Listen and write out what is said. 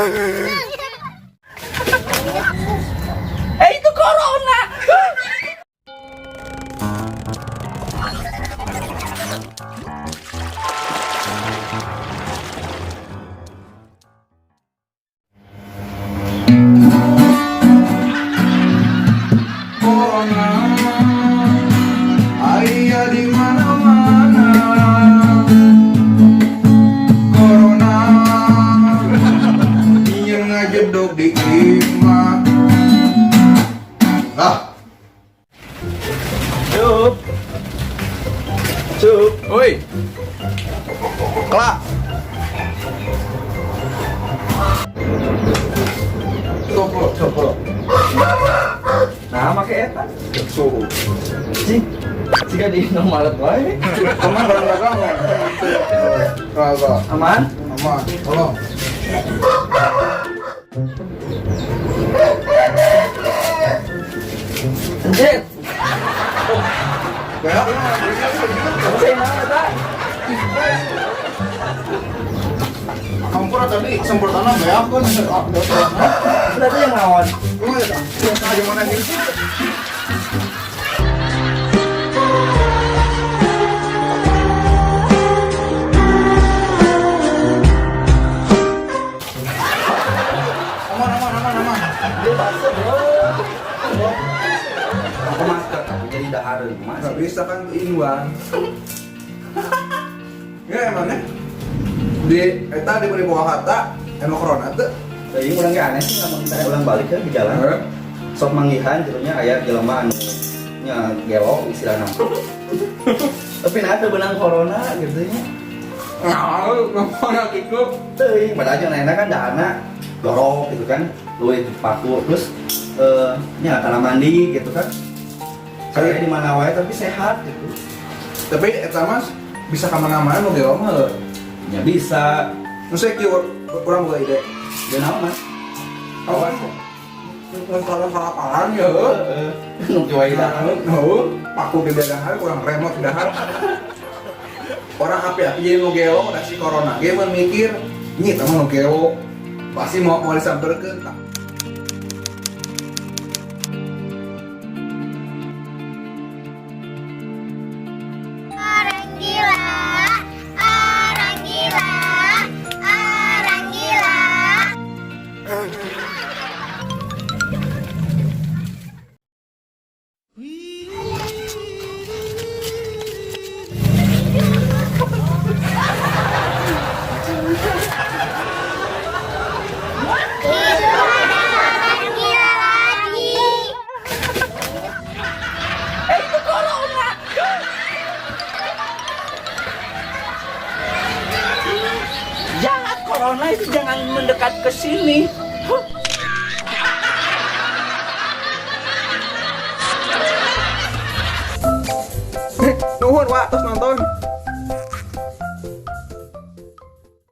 Itu corona. Corona, aya di mana-mana. Corona, yang ngajedok di imah. Ah, Cup. oi, kelak. Coba. Nah, make eta. Suhu. Jika di normal wae. Aman barang dagang. Kagak. Aman? Aman. Tolong. Anjir. Ya. Saya mana tak? Kampur tadi semprotan apa ya? Aku Berarti yang lawan. aja mana nih? Aman. Dia basah, bro. Aku masker tapi jadi dahareun Nggak masih. bisa kan inuan. Ya emangnya di eta di bawah kata emang corona tuh. Jadi urang ge aneh sih lamun kita ulang balik ke jalan. Sok manggihan jerunya aya jelema anu nya gelo istilahna. Tapi nah teu benang corona gitu nya. Ngomongnya gitu. Teuing padahal jeung lainna kan dahana jorok gitu kan. Luwih paku terus nya kana mandi gitu kan. Kayak di mana wae tapi sehat gitu. Tapi eta mas bisa kemana-mana lo gelo mah. Ya bisa. Terus saya kira orang mulai ide. Dan apa mas? Awan. Kalau salah ya. Nu cuai dah. Paku di dahar kurang remote di dahar. Orang apa ya? Iya nu gelo da si corona. Ge mun mikir, nyi teman nu gelo. Pasti mau disamperkeun tah. Orang gila, orang gila, orang gila. Itu ada orang gila lagi. Itu corona. Jangan corona itu jangan mendekat ke sini. Nuhun Wak, terus nonton.